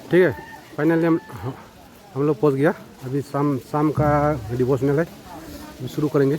ठीक है। फाइनली हम लोग पहुंच गया। अभी शाम शाम का डिवोशनल है, अभी शुरू करेंगे।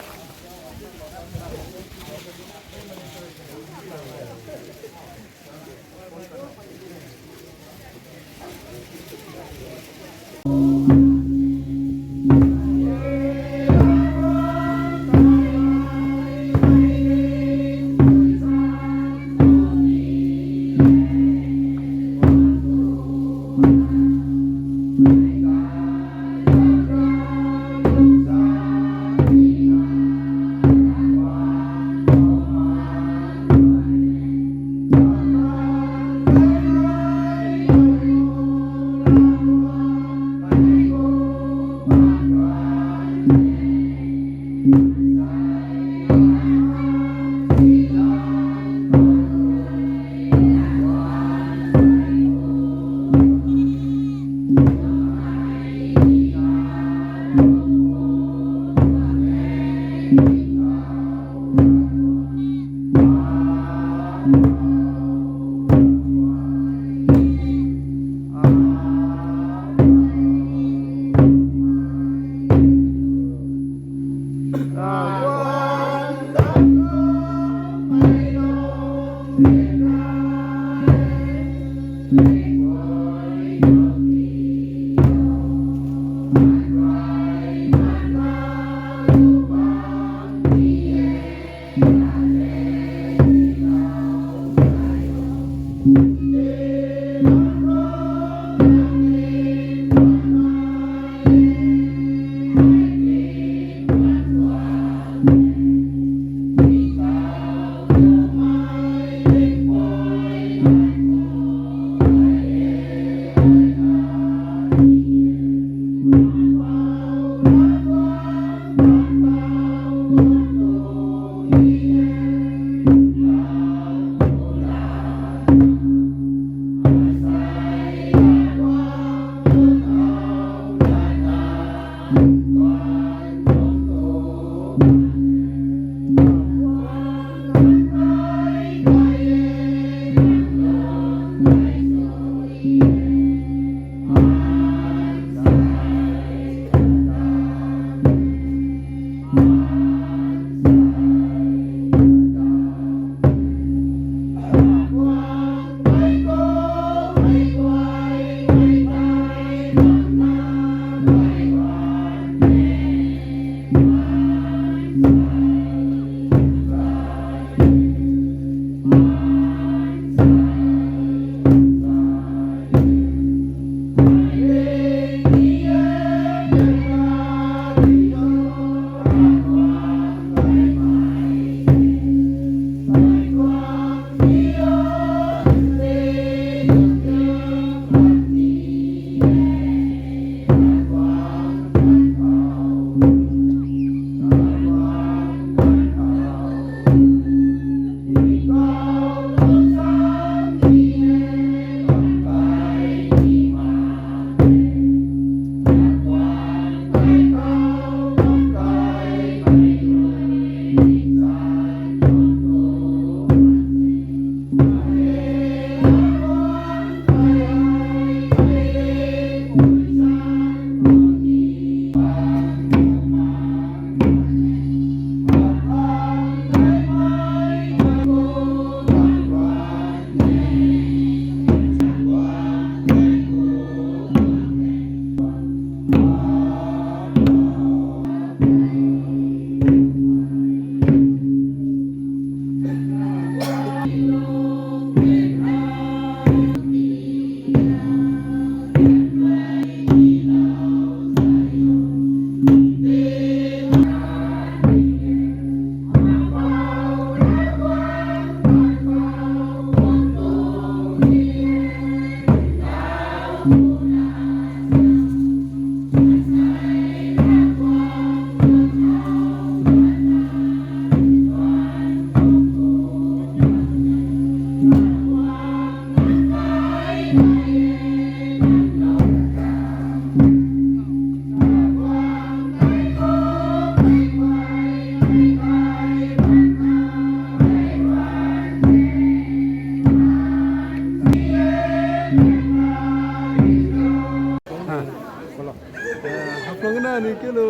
nih kilo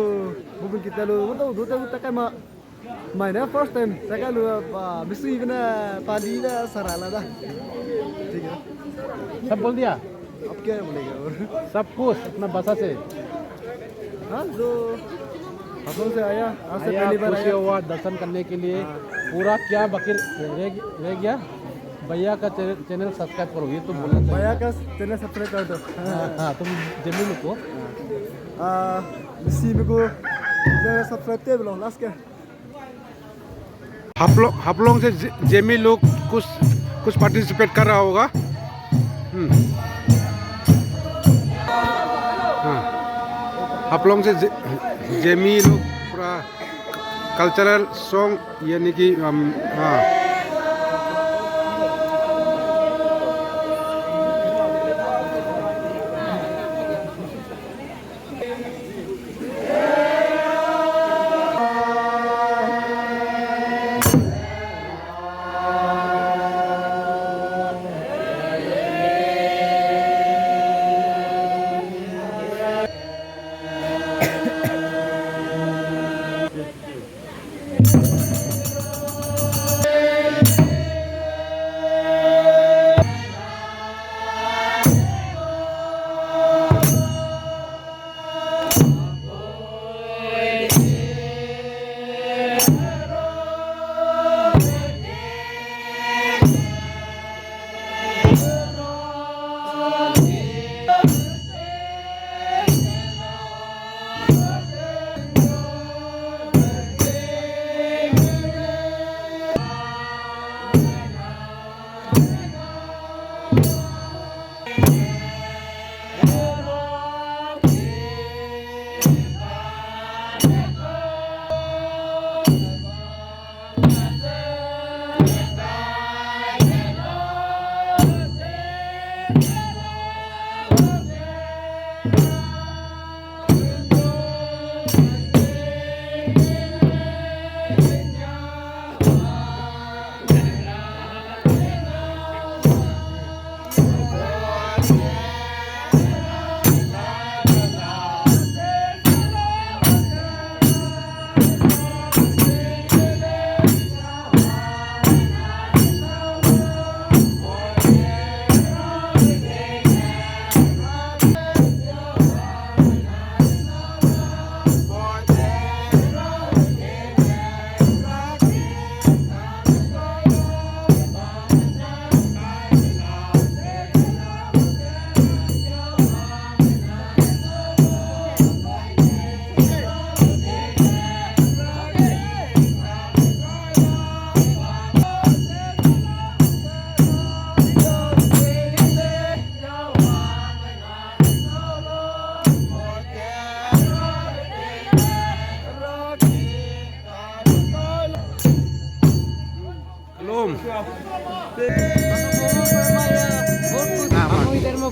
bukan kita lu tahu dua tahun tak kayak mainnya first time tak kayak lu mesti kena padi dah sarala dah ठीक है सब बोल दिया अब क्या बोलेगा और सब कुछ अपना भाषा से हाँ जो असम से आया आज से आया पहली बार खुशी आया हुआ दर्शन करने के लिए पूरा क्या बाकी रह गया भैया का चैनल सब्सक्राइब करो ये तुम बोलना चाहिए भैया का चैनल सब्सक्राइब कर दो हाँ तुम जमीन को इसी में को चैनल सब्सक्राइब कर लो लास्ट के आप लोग से जेमी लोग कुछ पार्टिसिपेट कर रहा होगा हाँ आप लोग से जेमी लोग पूरा कल्चरल सॉन्ग यानी कि हाँ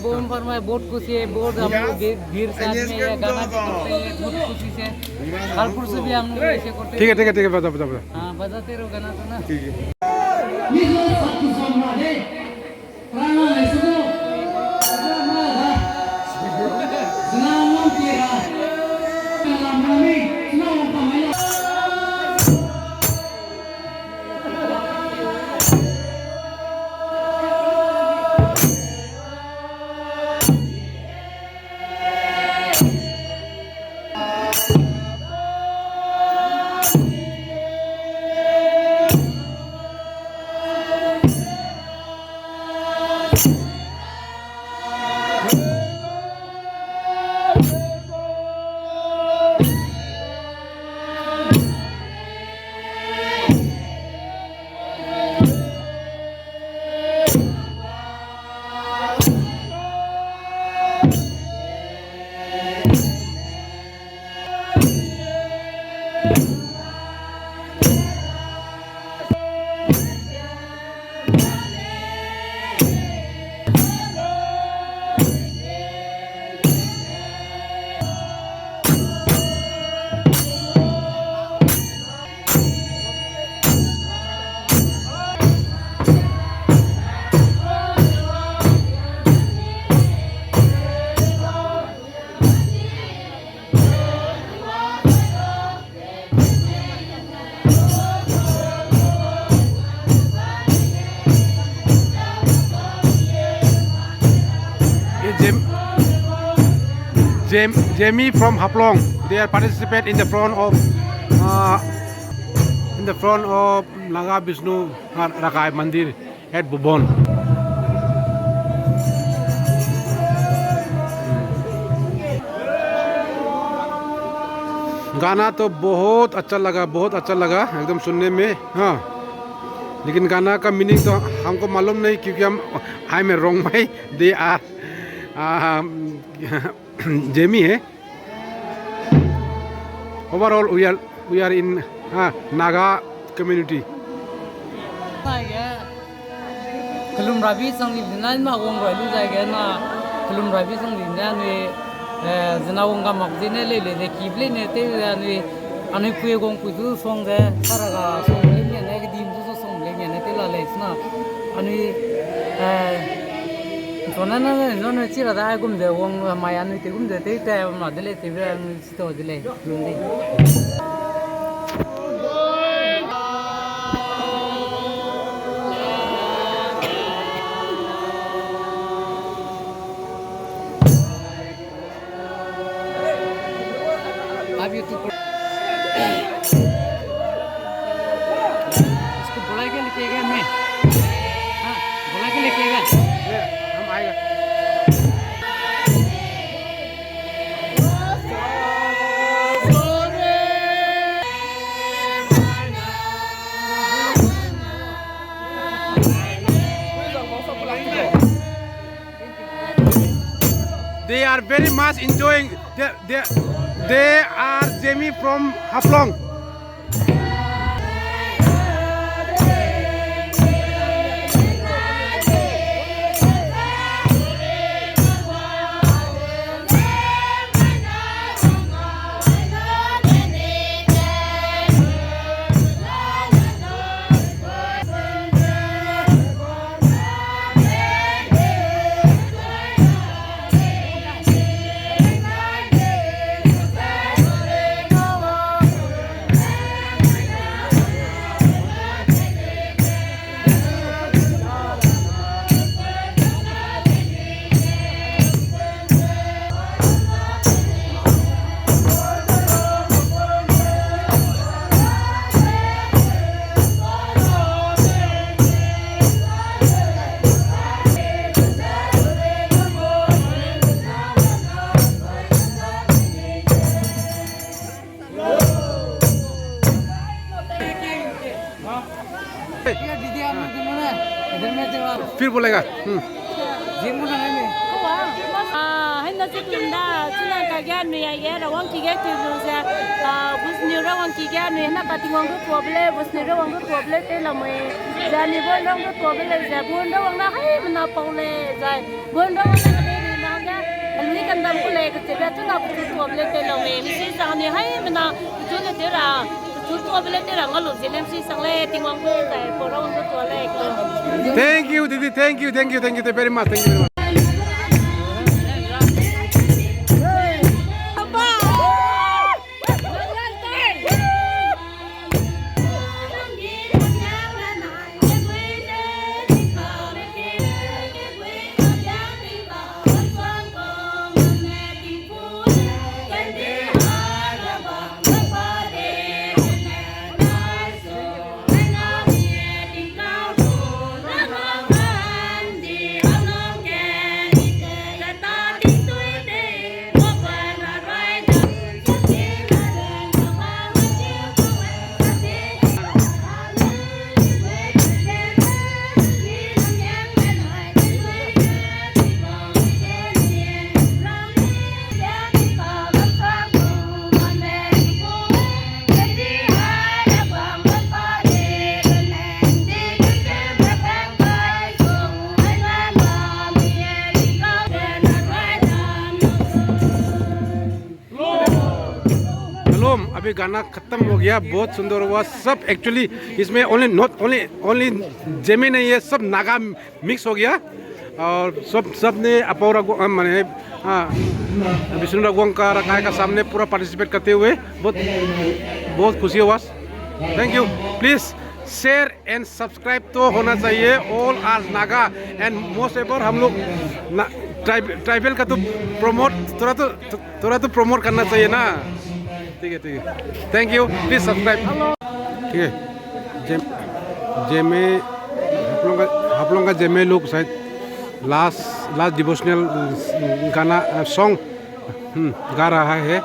गोविंद फरमाए बहुत खुशी है बहुत हम लोग भीड़ साथ में ये गाना भी करते हैं बहुत खुशी से कानपुर से भी हम लोग ऐसे करते हैं ठीक है बता हाँ बजाते रहो गाना तो ना ठीक है Jamie from Haplong. They are participate in the front of Naga Vishnu Rakai Mandir at Bubon. गाना तो बहुत अच्छा लगा एकदम सुनने में हाँ, लेकिन गाना का मीनिंग तो हमको मालूम नहीं क्योंकि आई एम रॉन्ग भाई दे आर जेमी है overall we are in Naga community Kelum Rabi sang linan ma wong roi lu jai ge na Kelum Rabi sang linan ni zina wong ga mak jine le de kible ne te ni ani pue gong pu du song de sara ga song le ne ne ge dim du song le ne te la le sna ani zona na zona chi ra da gum de wong ma ya ni te gum de te ta ma de le te ra ni sto de le lum de इसको बुला के लेके गया मैं हाँ बुला के लेके गया हम आएगा They are very much enjoying. They are Jamie from Haplong. फिर बोलेगा Hãy subscribe cho kênh Ghiền Mì Gõ để không bỏ Thank you, Didi. Thank you very much. Thank you very much. अभी गाना खत्म हो गया बहुत सुंदर हुआ सब एक्चुअली इसमें ओनली जेमी नहीं है सब नागा मिक्स हो गया और सब ने अपौरा माने विष्णु रघुवंश का रखाय का सामने पूरा पार्टिसिपेट करते हुए बहुत खुशी हुआ thank you please share and subscribe तो होना चाहिए all are Naga and most ever हम लोग ट्राइबल का तो प्रमोट थोड़ा तो प्रमोट करना चाहिए ना। ठीक है, थैंक यू, प्लीज सब्सक्राइब। ठीक है, जेमे आप लोगों का जेमे लोग शायद लास्ट डिवोशनल गाना सॉन्ग गा रहा है।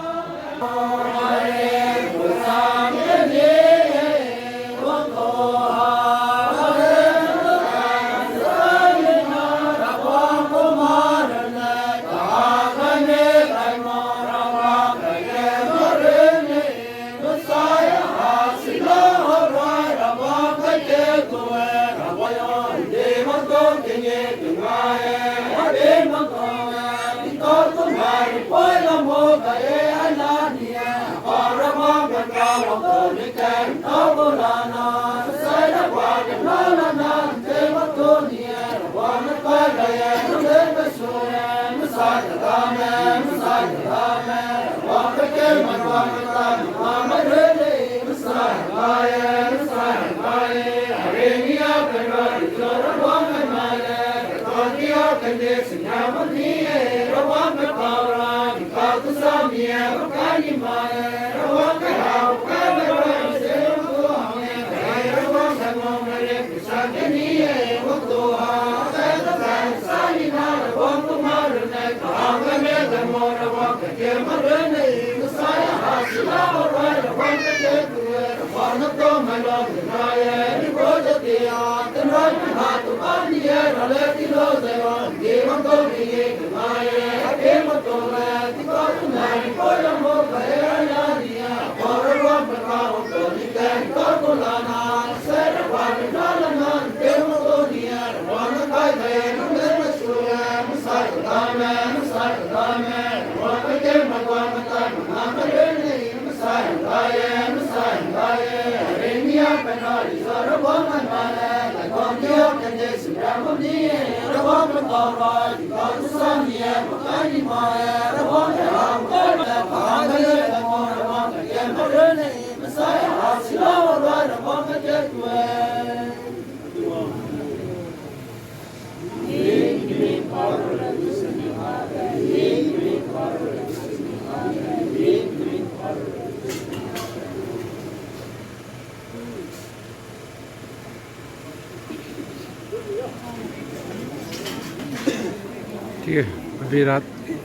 ठीक है, अभी रात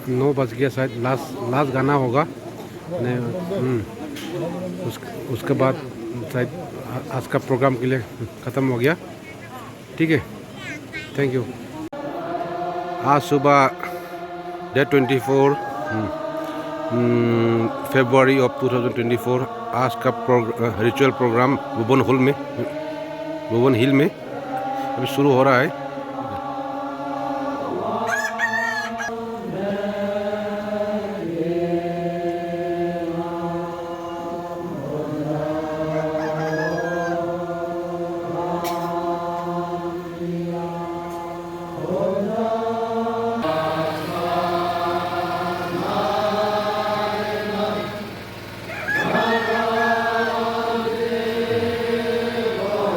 9 बज गया, शायद लास्ट गाना होगा। उसके बाद शायद आज का प्रोग्राम के लिए ख़त्म हो गया। ठीक है, थैंक यू। आज सुबह डेट 24 फरवरी ऑफ 2024 आज का रिचुअल प्रोग्राम भुवन हिल में अभी शुरू हो रहा है।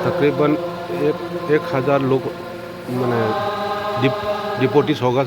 तकरीबन 1000 लोग मैंने डिपोटिस होगा।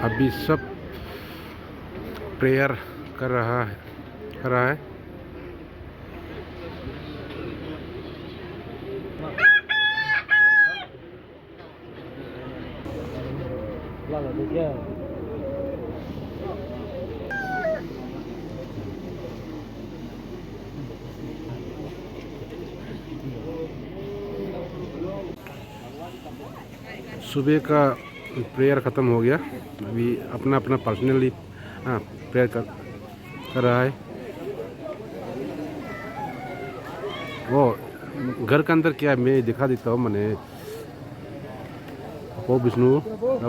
अभी सब प्रेयर कर रहा है। सुबह का प्रेयर ख़त्म हो गया। अभी अपना अपना पर्सनली प्रेयर कर रहा है। वो घर के अंदर क्या है मैं दिखा देता हूँ। मैंने वो विष्णु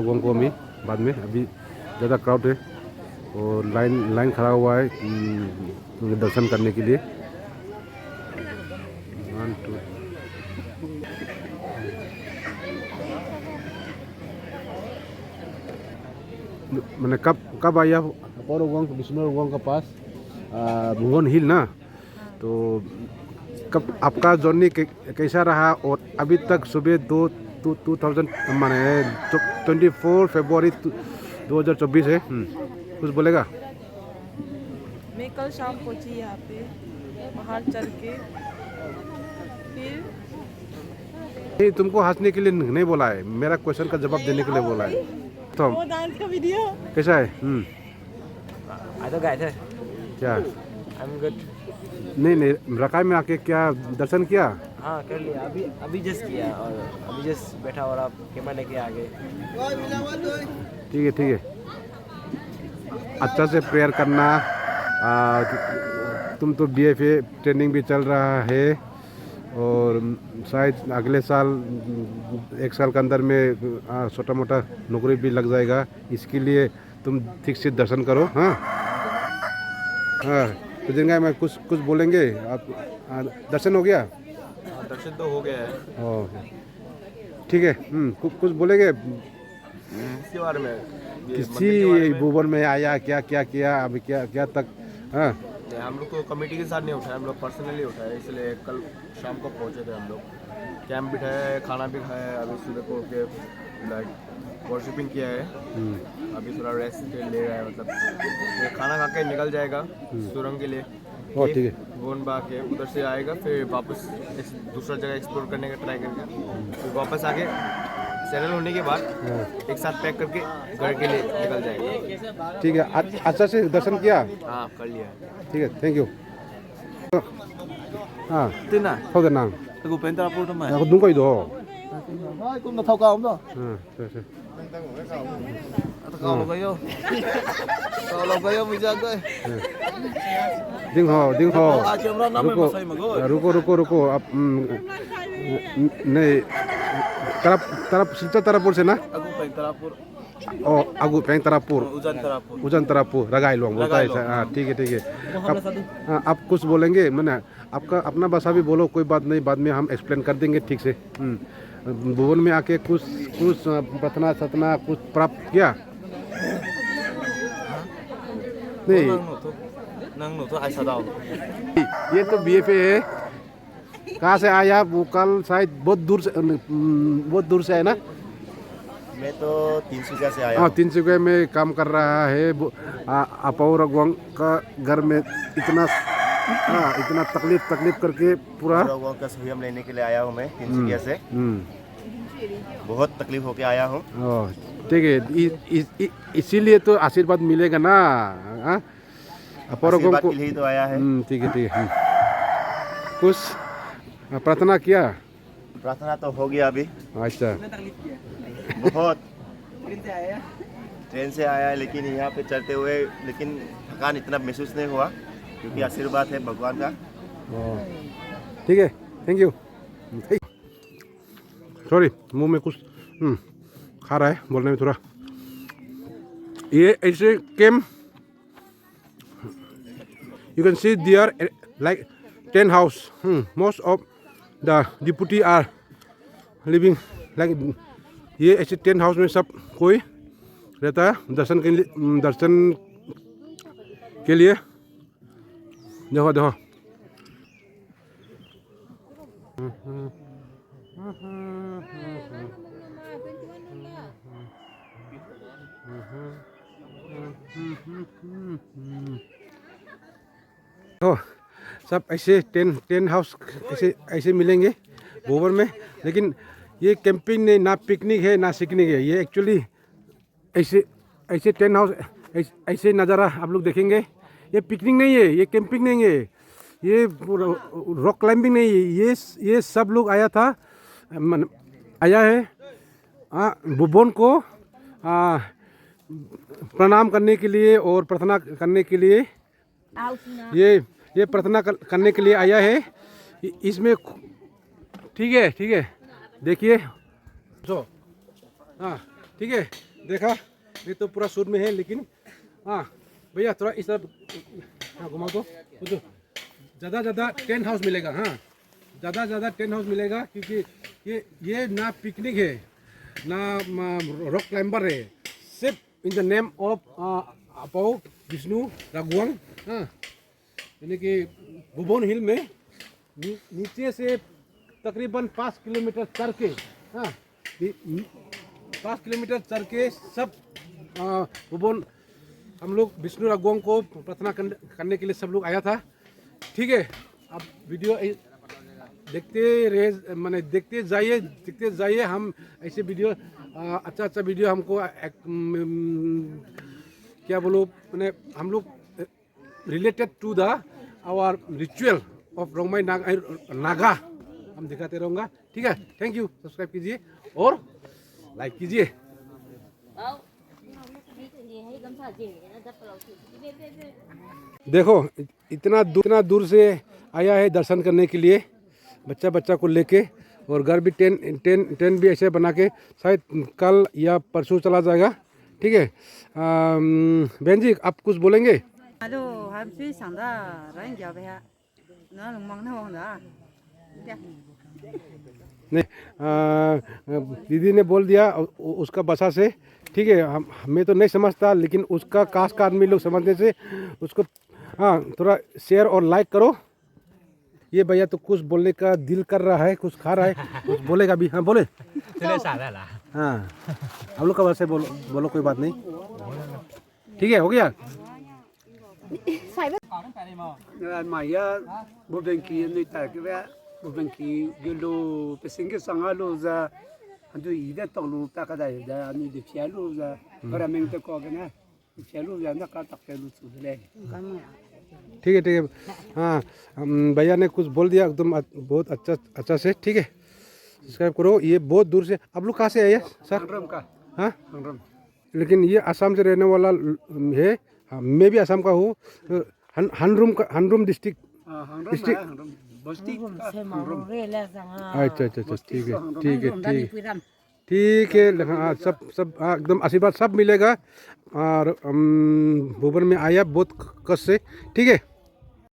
गोंको में बाद में अभी ज़्यादा क्राउड है और लाइन खड़ा हुआ है दर्शन करने के लिए। 1 2 मैंने कब आया और विष्णु गोंग के पास भुवन हिल ना, तो कब आपका जर्नी कैसा रहा और अभी तक सुबह 2000 माने 24 फरवरी 2024 है। कुछ बोलेगा? मैं कल शाम पहुंची यहाँ पे बाहर चल के, फिर नहीं तुमको हंसने के लिए नहीं बोला है, मेरा क्वेश्चन का जवाब देने के लिए बोला है। तो वो डांस का वीडियो कैसा है? I तो गए थे। क्या I'm good। नहीं रकाई में आके क्या दर्शन किया? हाँ कर लिया, अभी जस्ट किया और अभी जस्ट बैठा और आप कैमरा लेके आ गए। ठीक है अच्छा से प्रेयर करना। तुम तो BFA ट्रेनिंग भी चल रहा है और शायद अगले साल 1 साल के अंदर में छोटा मोटा नौकरी भी लग जाएगा। इसके लिए तुम ठीक से दर्शन करो। हाँ तो जिनका मैं कुछ बोलेंगे आप? दर्शन हो गया? दर्शन तो हो गया है। ओह ठीक है। कुछ बोलेंगे इसके बारे में? किसी भुवन में आया क्या किया अभी क्या तक? हाँ हम लोग तो कमेटी के साथ नहीं उठाए, हम लोग पर्सनली उठाए, इसलिए कल शाम को पहुंचे थे। हम लोग कैंप बिठाया है, खाना भी खाया है, अभी सुबह को के लाइक वर्शिपिंग किया है। अभी थोड़ा रेस्ट ले रहा है, मतलब ये खाना खा के निकल जाएगा सुरंग के लिए। ठीक है गोन बा के उधर से आएगा, फिर वापस दूसरा जगह एक्सप्लोर करने का ट्राई करके फिर वापस आके सेटल होने के बाद एक साथ पैक करके घर के लिए निकल जाएगा। ठीक है अच्छा से दर्शन किया? हाँ कर लिया। ठीक है थैंक यू। हाँ Tin à? thôi cái nàng Tôi cũng tao phụ mà. đúng cái đó. cũng là thâu cao không đó. Rồi. Cao lâu vô. Cao lâu vô bây giờ coi. Đinh Hồ. À chấm đó nó mới xây mà coi. रुको आप नहीं तरफ सिलचर तरफपुर से ना? Aku pengen terapur. Oh Agu Peng Tarapur, Ujan terapur. रगाई लोग बोलता है। हाँ ठीक है आप कुछ बोलेंगे? मैंने आपका अपना भाषा भी बोलो, कोई बात नहीं, बाद में हम एक्सप्लेन कर देंगे ठीक से। भुवन में आके कुछ प्रार्थना सतना कुछ प्राप्त किया? नहीं Nang nổ thôi ai sao đâu. ये तो BFA है। कहाँ से आया? वो कल शायद बहुत दूर से है ना? मैं तो तिनसुकिया से आया। हाँ तिनसुकिया में काम कर रहा है। अपाउर गोंग का घर में इतना तकलीफ करके पूरा गोंग का सहयोग लेने के लिए आया हूँ मैं तिनसुकिया से। बहुत तकलीफ होके आया हूँ। ठीक है इसीलिए तो आशीर्वाद मिलेगा ना। अपाउर गोंग को ही तो आया है। ठीक है कुछ प्रार्थना किया? प्रार्थना तो हो गया अभी। अच्छा बहुत ट्रेन से आया है, लेकिन यहाँ पे चलते हुए लेकिन थकान इतना महसूस नहीं हुआ क्योंकि आशीर्वाद है भगवान का। ठीक है थैंक यू। सॉरी मुंह में कुछ खा रहा है बोलने में थोड़ा। ये ऐसे केम you can see there like 10 house. Most of the deputy are living like ये ऐसे 10 हाउस में सब कोई रहता है दर्शन के लिए। देखो तो सब ऐसे 10 हाउस ऐसे मिलेंगे भुवन में। लेकिन ये कैंपिंग नहीं, ना पिकनिक है ना सिकनिक है, ये एक्चुअली ऐसे ऐसे टेंट हाउस ऐसे नज़ारा आप लोग देखेंगे। ये पिकनिक नहीं है, ये कैंपिंग नहीं है, ये रॉक क्लाइंबिंग नहीं है, ये सब लोग आया है भुवन को प्रणाम करने के लिए और प्रार्थना करने के लिए। ये प्रार्थना करने के लिए आया है इसमें। ठीक है देखिए तो हाँ ठीक है देखा, ये तो पूरा सूट में है, लेकिन हाँ भैया थोड़ा इस तरफ हाँ घुमाओ तो ज़्यादा टेंट हाउस मिलेगा। हाँ ज़्यादा टेंट हाउस मिलेगा, क्योंकि ये ना पिकनिक है ना रॉक क्लाइंबर है, सिर्फ in the name of Apau Vishnu Raghavang. हाँ यानी कि भुवन हिल में नीचे से तकरीबन 5 किलोमीटर चढ़ के, हाँ 5 किलोमीटर चढ़ के सब भुवन हम लोग विष्णु राघवंग को प्रार्थना करने के लिए सब लोग आया था। ठीक है, अब वीडियो देखते जाइए। हम ऐसे वीडियो अच्छा वीडियो हमको क्या बोलो मैंने हम लोग related to the our ritual of Rongmei Naga हम दिखाते रहूँगा। ठीक है, थैंक यू। सब्सक्राइब कीजिए और लाइक कीजिए। देखो इतना दूर से आया है दर्शन करने के लिए बच्चा को लेके, और घर भी टेंट भी ऐसे बना के शायद कल या परसों चला जाएगा। ठीक है बहन जी, आप कुछ बोलेंगे? नहीं दीदी ने बोल दिया उसका भाषा से। ठीक है, मैं तो नहीं समझता, लेकिन उसका कास्ट का आदमी लोग समझने से उसको हाँ थोड़ा शेयर और लाइक करो। ये भैया तो कुछ बोलने का दिल कर रहा है, कुछ खा रहा है, कुछ बोलेगा भी। हाँ बोले हाँ हम लोग का भाषा बोलो कोई बात नहीं। ठीक है, हो गया। ठीक है हाँ भैया ने कुछ बोल दिया एकदम बहुत अच्छा से। ठीक है, सब्सक्राइब करो। ये बहुत दूर से आप लोग कहाँ से आए सर? हाँ लेकिन ये असम से रहने वाला है। हाँ मैं भी असम का हूँ, हनरुम डिस्ट्रिक्ट। अच्छा ठीक है हाँ सब हाँ एकदम आशीर्वाद सब मिलेगा। और भुवन में आया बहुत कष्ट से। ठीक है।